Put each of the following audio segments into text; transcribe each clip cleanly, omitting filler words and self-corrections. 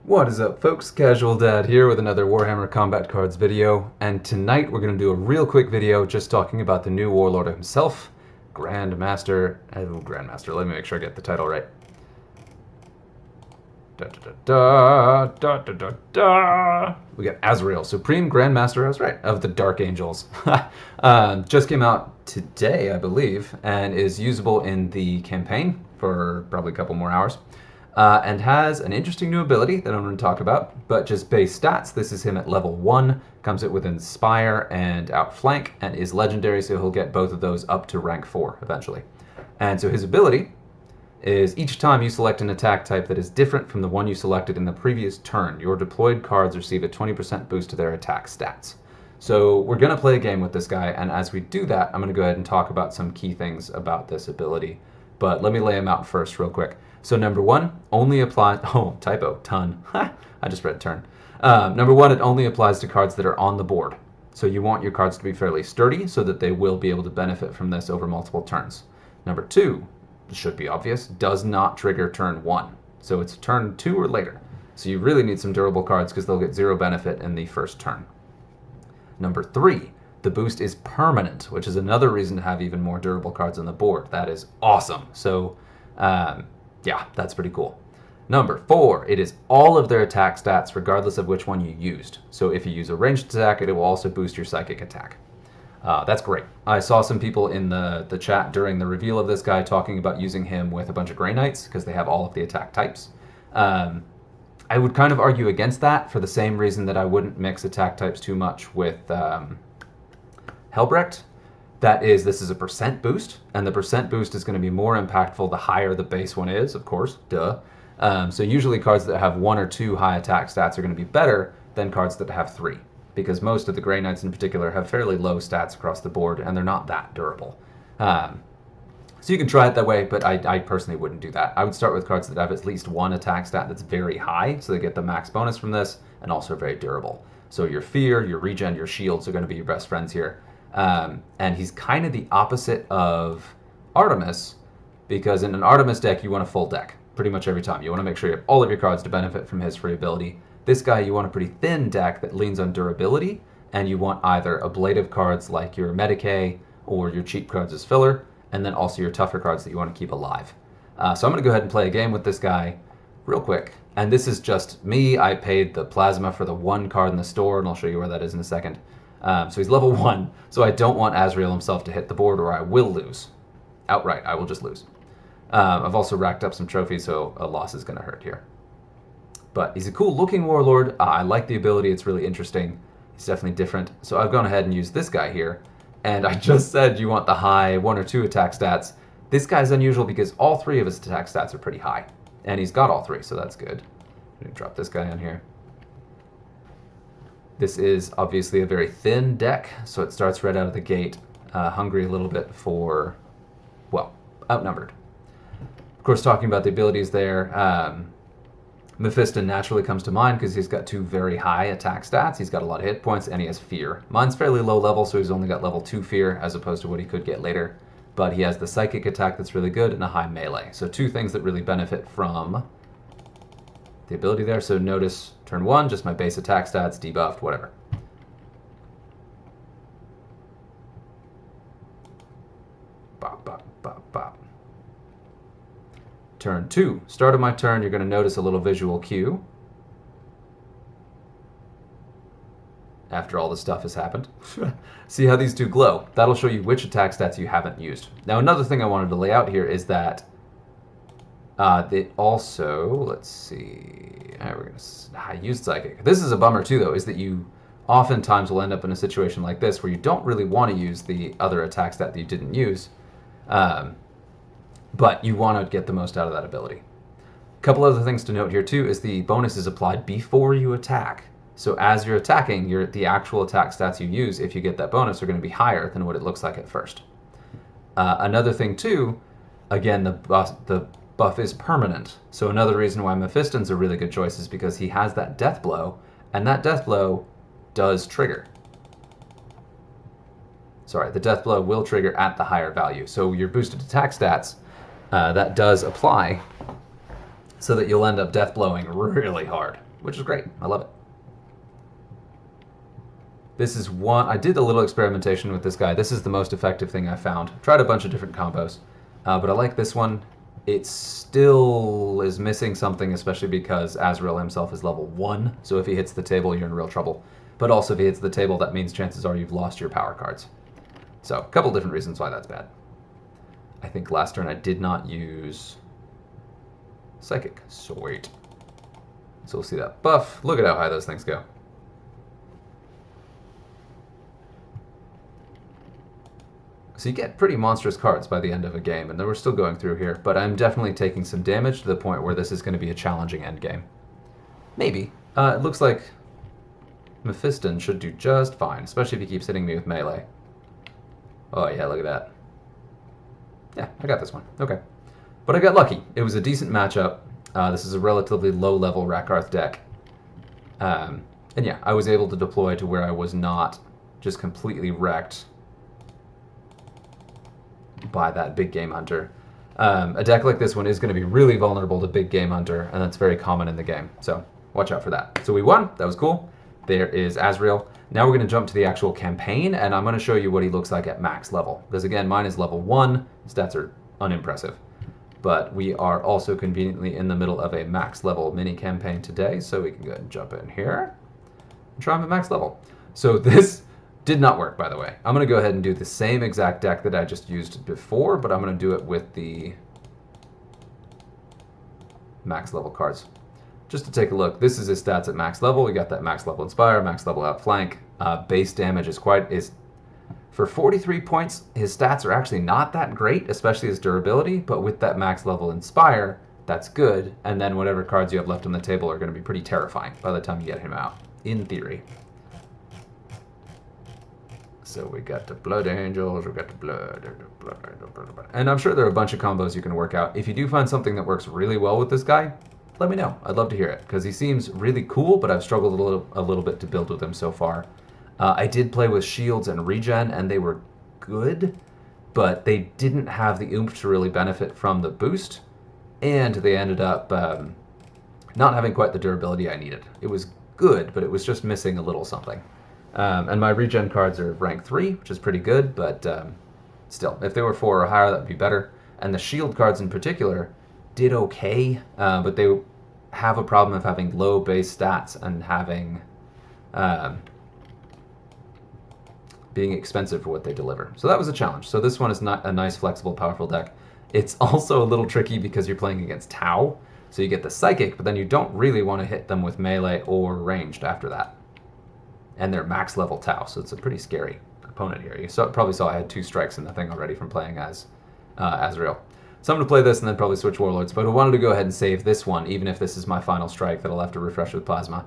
What is up, folks? Casual Dad here with another Warhammer Combat Cards video, and tonight we're going to do a real quick video just talking about the new Warlord himself, Grandmaster. Grandmaster, let me make sure I get the title right. We got Azrael, Supreme Grandmaster Azrael of the Dark Angels. Just came out today, I believe, and is usable in the campaign for probably a couple more hours. And has an interesting new ability that I'm going to talk about, but just base stats. This is him at level 1, comes it with Inspire and Outflank, and is legendary, so he'll get both of those up to rank 4 eventually. And so his ability is each time you select an attack type that is different from the one you selected in the previous turn, your deployed cards receive a 20% boost to their attack stats. So we're going to play a game with this guy, and as we do that, I'm going to go ahead and talk about some key things about this ability. But let me lay them out first real quick. So number 1 only applies, oh, typo, ton. I just read turn. Number 1, it only applies to cards that are on the board. So you want your cards to be fairly sturdy so that they will be able to benefit from this over multiple turns. Number 2, should be obvious, does not trigger turn 1. So it's turn 2 or later. So you really need some durable cards because they'll get 0 benefit in the first turn. Number 3, the boost is permanent, which is another reason to have even more durable cards on the board. That is awesome. So, yeah, that's pretty cool. Number 4, it is all of their attack stats regardless of which one you used. So if you use a ranged attack, it will also boost your psychic attack. That's great. I saw some people in the chat during the reveal of this guy talking about using him with a bunch of Grey Knights because they have all of the attack types. I would kind of argue against that for the same reason that I wouldn't mix attack types too much with Helbrecht. That is, this is a percent boost, and the percent boost is going to be more impactful the higher the base one is, of course, duh. So usually cards that have 1 or 2 high attack stats are going to be better than cards that have 3, because most of the Grey Knights in particular have fairly low stats across the board, and they're not that durable. So you can try it that way, but I personally wouldn't do that. I would start with cards that have at least 1 attack stat that's very high, so they get the max bonus from this, and also very durable. So your Fear, your Regen, your Shields are going to be your best friends here. And he's kind of the opposite of Artemis, because in an Artemis deck, you want a full deck pretty much every time. You want to make sure you have all of your cards to benefit from his free ability. This guy, you want a pretty thin deck that leans on durability, and you want either ablative cards like your Medicae or your cheap cards as filler, and then also your tougher cards that you want to keep alive. So I'm going to go ahead and play a game with this guy real quick. And this is just me. I paid the plasma for the 1 card in the store, and I'll show you where that is in a second. So he's level 1, so I don't want Azrael himself to hit the board or I will lose. Outright, I will just lose. I've also racked up some trophies, so a loss is going to hurt here. But he's a cool looking warlord. I like the ability, it's really interesting. He's definitely different. So I've gone ahead and used this guy here. And I just said you want the high 1 or 2 attack stats. This guy's unusual because all 3 of his attack stats are pretty high. And he's got all 3, so that's good. I'm going to drop this guy in here. This is obviously a very thin deck, so it starts right out of the gate, hungry a little bit for, well, outnumbered. Of course, talking about the abilities there, Mephiston naturally comes to mind because he's got 2 very high attack stats. He's got a lot of hit points, and he has Fear. Mine's fairly low level, so he's only got level 2 Fear, as opposed to what he could get later. But he has the psychic attack that's really good and a high melee. So 2 things that really benefit from the ability there. So notice turn 1, just my base attack stats, debuffed, whatever. Bop, bop, bop, bop. Turn 2, start of my turn, you're going to notice a little visual cue. After all the stuff has happened. See how these 2 glow? That'll show you which attack stats you haven't used. Now another thing I wanted to lay out here is that it also, let's see, I used Psychic. This is a bummer too though, is that you oftentimes will end up in a situation like this where you don't really want to use the other attack stat that you didn't use, but you want to get the most out of that ability. A couple other things to note here too is the bonus is applied before you attack. So as you're attacking, the actual attack stats you use, if you get that bonus, are going to be higher than what it looks like at first. Another thing too, again, the buff is permanent. So another reason why Mephiston's a really good choice is because he has that death blow, and that death blow does trigger. Sorry, the death blow will trigger at the higher value. So your boosted attack stats, that does apply so that you'll end up death blowing really hard, which is great. I love it. This is one, I did a little experimentation with this guy. This is the most effective thing I found. Tried a bunch of different combos, but I like this one. It still is missing something, especially because Azrael himself is level 1, so if he hits the table, you're in real trouble. But also, if he hits the table, that means chances are you've lost your power cards. So, a couple different reasons why that's bad. I think last turn I did not use Psychic. Sweet. So we'll see that buff. Look at how high those things go. So you get pretty monstrous cards by the end of a game, and then we're still going through here, but I'm definitely taking some damage to the point where this is going to be a challenging end game. Maybe. It looks like Mephiston should do just fine, especially if he keeps hitting me with melee. Oh yeah, look at that. Yeah, I got this one. Okay. But I got lucky. It was a decent matchup. This is a relatively low-level Rakarth deck. And yeah, I was able to deploy to where I was not just completely wrecked by that big game hunter. A deck like this one is going to be really vulnerable to big game hunter, and that's very common in the game, so watch out for that. So we won. That was cool. There is Azrael. Now we're going to jump to the actual campaign, and I'm going to show you what he looks like at max level, because again, mine is level 1. Stats are unimpressive, but we are also conveniently in the middle of a max level mini campaign today, so we can go ahead and jump in here and try him at max level. So this did not work, by the way. I'm going to go ahead and do the same exact deck that I just used before, but I'm going to do it with the max level cards. Just to take a look, this is his stats at max level. We got that max level Inspire, max level Outflank. Base damage is for 43 points, his stats are actually not that great, especially his durability, but with that max level Inspire, that's good, and then whatever cards you have left on the table are going to be pretty terrifying by the time you get him out, in theory. So we got the Blood Angels, we got the Blood, and I'm sure there are a bunch of combos you can work out. If you do find something that works really well with this guy, let me know. I'd love to hear it, because he seems really cool, but I've struggled a little bit to build with him so far. I did play with shields and regen, and they were good, but they didn't have the oomph to really benefit from the boost, and they ended up not having quite the durability I needed. It was good, but it was just missing a little something. And my regen cards are rank 3, which is pretty good, but still, if they were 4 or higher, that would be better. And the shield cards in particular did okay, but they have a problem of having low base stats and having being expensive for what they deliver. So that was a challenge. So this one is not a nice, flexible, powerful deck. It's also a little tricky because you're playing against Tau, so you get the Psychic, but then you don't really want to hit them with melee or ranged after that. And they're max level Tau, so it's a pretty scary opponent here. You probably saw I had 2 strikes in the thing already from playing as Azrael. So I'm going to play this and then probably switch Warlords, but I wanted to go ahead and save this one, even if this is my final strike that I'll have to refresh with Plasma,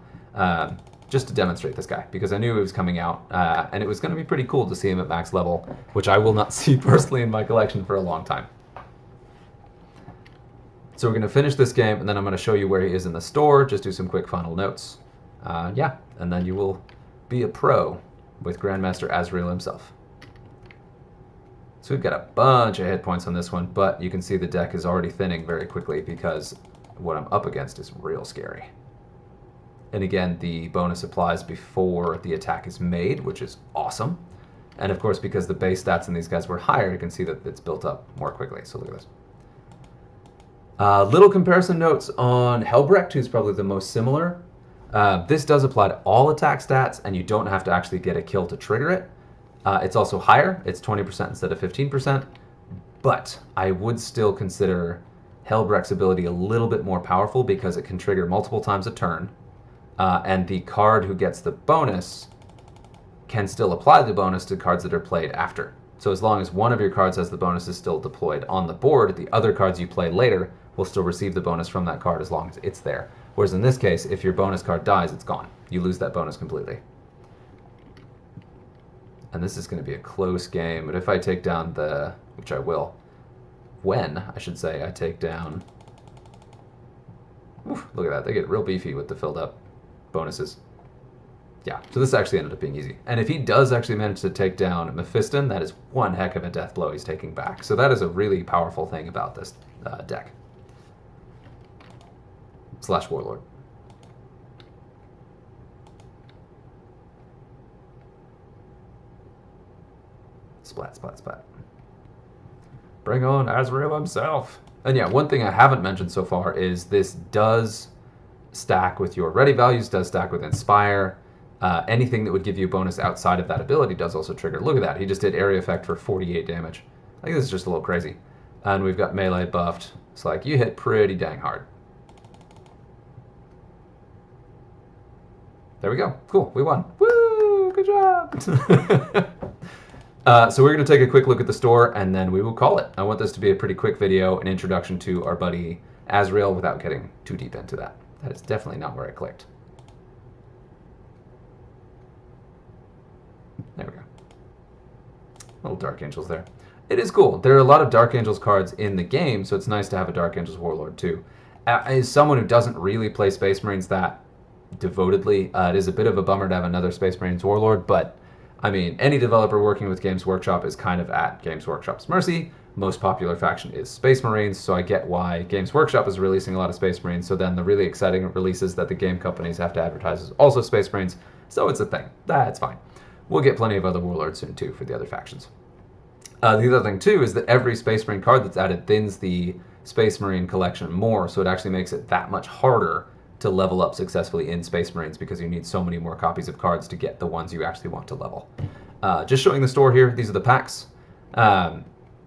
just to demonstrate this guy, because I knew he was coming out, and it was going to be pretty cool to see him at max level, which I will not see personally in my collection for a long time. So we're going to finish this game, and then I'm going to show you where he is in the store, just do some quick final notes. Yeah, and then you will be a pro with Grandmaster Azrael himself. So we've got a bunch of hit points on this one, but you can see the deck is already thinning very quickly because what I'm up against is real scary. And again, the bonus applies before the attack is made, which is awesome. And of course, because the base stats in these guys were higher, you can see that it's built up more quickly. So look at this. Little comparison notes on Helbrecht, who's probably the most similar. This does apply to all attack stats, and you don't have to actually get a kill to trigger it. It's also higher. It's 20% instead of 15%. But I would still consider Helbrecht's ability a little bit more powerful because it can trigger multiple times a turn. And the card who gets the bonus can still apply the bonus to cards that are played after. So as long as one of your cards has the bonus is still deployed on the board, the other cards you play later will still receive the bonus from that card as long as it's there. Whereas in this case, if your bonus card dies, it's gone. You lose that bonus completely. And this is going to be a close game, but if I take down the, which I will, when, I should say, I take down, oof, look at that, they get real beefy with the filled up bonuses. Yeah, so this actually ended up being easy. And if he does actually manage to take down Mephiston, that is one heck of a death blow he's taking back. So that is a really powerful thing about this deck. / Warlord. splat, splat, splat. Bring on Azrael himself. And yeah, one thing I haven't mentioned so far is this does stack with your ready values, does stack with Inspire. Anything that would give you a bonus outside of that ability does also trigger. Look at that. He just did area effect for 48 damage. I think this is just a little crazy. And we've got melee buffed. It's like you hit pretty dang hard. There we go. Cool. We won. Woo! Good job. So we're going to take a quick look at the store, and then we will call it. I want this to be a pretty quick video, an introduction to our buddy Azrael without getting too deep into that. That is definitely not where I clicked. There we go. Little Dark Angels there. It is cool. There are a lot of Dark Angels cards in the game, so it's nice to have a Dark Angels Warlord too. As someone who doesn't really play Space Marines that devotedly, it is a bit of a bummer to have another Space Marines Warlord, but I mean, any developer working with Games Workshop is kind of at Games Workshop's mercy. Most popular faction is Space Marines, so I get why Games Workshop is releasing a lot of Space Marines, so then the really exciting releases that the game companies have to advertise is also Space Marines, so it's a thing. That's fine. We'll get plenty of other Warlords soon too for the other factions. The other thing too is that every Space Marine card that's added thins the Space Marine collection more, so it actually makes it that much harder to level up successfully in Space Marines because you need so many more copies of cards to get the ones you actually want to level. Just showing the store here, these are the packs.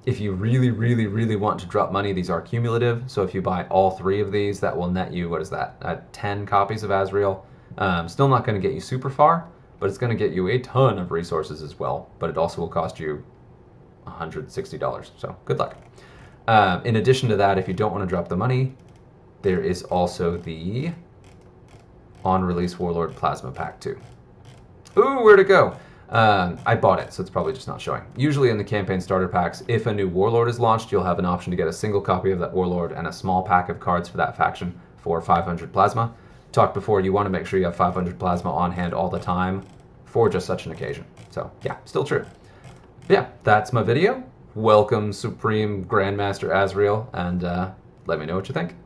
If you really, really, really want to drop money, these are cumulative, so if you buy all 3 of these, that will net you, what is that, 10 copies of Azrael. Still not going to get you super far, but it's going to get you a ton of resources as well, but it also will cost you $160, so good luck. In addition to that, if you don't want to drop the money, there is also the on-release Warlord Plasma Pack too. Ooh, where'd it go? I bought it, so it's probably just not showing. Usually in the campaign starter packs, if a new Warlord is launched, you'll have an option to get a single copy of that Warlord and a small pack of cards for that faction for 500 Plasma. Talked before, you want to make sure you have 500 Plasma on hand all the time for just such an occasion. So yeah, still true. But yeah, that's my video. Welcome Supreme Grandmaster Azrael, and let me know what you think.